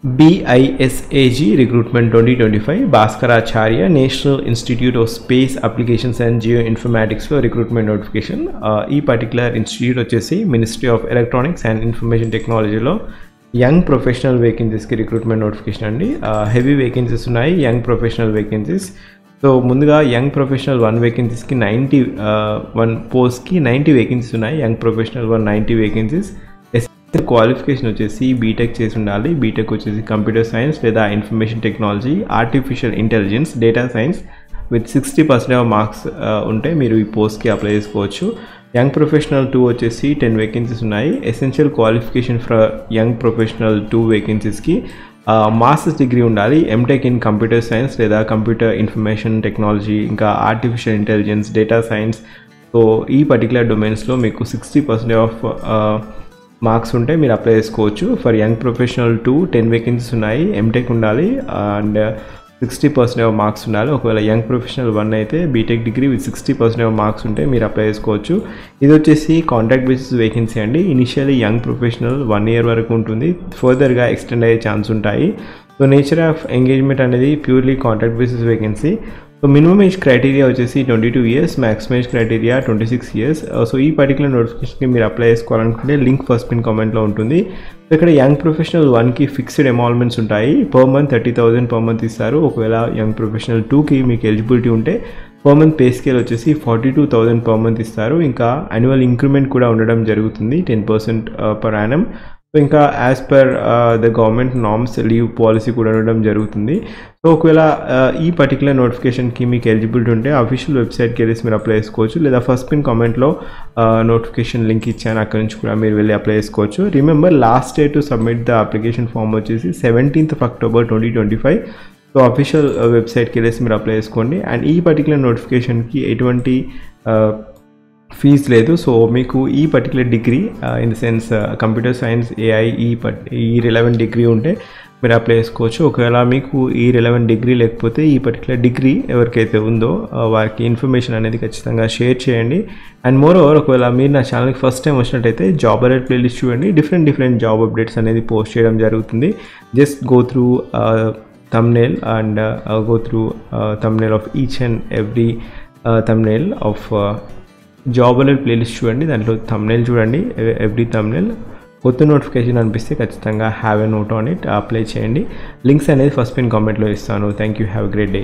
BISAG Recruitment 2025 Bhaskaracharya National Institute of Space Applications and Geoinformatics లో recruitment notification. ఈ particular institute వచ్చేసి ministry of electronics and information టెక్నాలజీలో young professional వేకెన్సీస్కి recruitment notification అండి. Heavy vacancies ఉన్నాయి, young professional vacancies. So ముందుగా young professional 1 వేకెన్సీస్కి 1 పోస్ట్కి 90 vacancies ఉన్నాయి. Young professional 90 vacancies. Qualification వచ్చేసి బీటెక్ చేసి ఉండాలి. బీటెక్ వచ్చేసి కంప్యూటర్ సైన్స్ లేదా information technology, artificial intelligence, data science with 60% marks ఉంటే మీరు ఈ పోస్ట్కి అప్లై చేసుకోవచ్చు. యంగ్ ప్రొఫెషనల్ 2 వచ్చేసి 10 వేకెన్సీస్ ఉన్నాయి. Essential qualification for young professional 2 వేకెన్సీస్కి మాస్టర్స్ డిగ్రీ ఉండాలి. ఎంటెక్ ఇన్ కంప్యూటర్ సైన్స్ లేదా కంప్యూటర్ ఇన్ఫర్మేషన్ టెక్నాలజీ, ఇంకా artificial intelligence, data science. So ఈ పర్టికులర్ డొమైన్స్లో మీకు 60% ఆఫ్ మార్క్స్ ఉంటే మీరు అప్లై చేసుకోవచ్చు. ఫర్ యంగ్ ప్రొఫెషనల్ 2 10 వేకెన్సీస్ ఉన్నాయి. ఎంటెక్ ఉండాలి అండ్ 60% ఆఫ్ మార్క్స్ ఉండాలి. ఒకవేళ యంగ్ ప్రొఫెషనల్ 1 అయితే BTech degree with 60% of marks ఉంటే మీరు అప్లై చేసుకోవచ్చు. ఇది వచ్చేసి కాంట్రాక్ట్ బేసిస్ వేకెన్సీ అండి. ఇనిషియల్లీ యంగ్ ప్రొఫెషనల్ 1 ఇయర్ వరకు ఉంటుంది, ఫర్దర్గా ఎక్స్టెండ్ అయ్యే ఛాన్స్ ఉంటాయి. సో నేచర్ ఆఫ్ ఎంగేజ్మెంట్ అనేది purely contract basis vacancy. So minimum age criteria వచ్చేసి 22 years, maximum age criteria 26 years. So ఈ పర్టికులర్ నోటిఫికేషన్కి మీరు అప్లై చేసుకోవాలనుకుంటే లింక్ ఫస్ట్ పిన్ కామెంట్లో ఉంటుంది. సో ఇక్కడ యంగ్ ప్రొఫెషనల్ 1కి ఫిక్స్డ్ ఎమాల్మెంట్స్ ఉంటాయి. పర్ మంత్ 30,000 పర్ మంత్ ఇస్తారు. ఒకవేళ యంగ్ ప్రొఫెషనల్ 2కి మీకు ఎలిజిబిలిటీ ఉంటే పర్ మంత్ పే స్కేల్ వచ్చేసి 42,000 పర్ మంత్ ఇస్తారు. ఇంకా యాన్యువల్ ఇంక్రిమెంట్ కూడా ఉండడం జరుగుతుంది 10% పర్ యానం. ఇంకా as per the government norms leave policy కూడా ఉండడం జరుగుతుంది. సో ఒకవేళ ఈ పర్టికులర్ నోటిఫికేషన్కి మీకు ఎలిజిబిలిటీ ఉంటే అఫీషియల్ వెబ్సైట్కి వెళ్ళేసి మీరు అప్లై చేసుకోవచ్చు, లేదా ఫస్ట్ పిన్ కామెంట్లో నోటిఫికేషన్ లింక్ ఇచ్చాను, అక్కడ నుంచి కూడా మీరు వెళ్ళి అప్లై చేసుకోవచ్చు. Remember last day to submit the application form వచ్చేసి 17th of October 2025. So official వెబ్సైట్కి వెళ్ళేసి మీరు అప్లై చేసుకోండి. అండ్ ఈ పర్టికులర్ నోటిఫికేషన్కి ఎటువంటి ఫీజ్ లేదు. సో మీకు ఈ particular degree in the sense computer science, AI ఈ రిలవెంట్ డిగ్రీ ఉంటే మీరు అప్లై చేసుకోవచ్చు. ఒకవేళ మీకు ఈ రిలవెంట్ డిగ్రీ లేకపోతే ఈ పర్టికులర్ డిగ్రీ ఎవరికైతే ఉందో వారికి ఇన్ఫర్మేషన్ అనేది ఖచ్చితంగా షేర్ చేయండి. అండ్ మోర్ ఓవర్ ఒకవేళ మీరు నా ఛానల్కి ఫస్ట్ టైం వచ్చినట్టయితే జాబ్ అలర్ట్ ప్లేలిస్ట్ చూడండి. డిఫరెంట్ జాబ్ అప్డేట్స్ అనేది పోస్ట్ చేయడం జరుగుతుంది. Just go through thumbnail and go through thumbnail of each and every thumbnail of job alert playlist చూడండి. దాంట్లో thumbnail చూడండి. ఎవ్రీ thumbnail కొత్త నోటిఫికేషన్ అనిపిస్తే ఖచ్చితంగా have a note on it, apply చేయండి. లింక్స్ అనేది ఫస్ట్ పిన్ కామెంట్లో ఇస్తాను. Thank you, have a great day.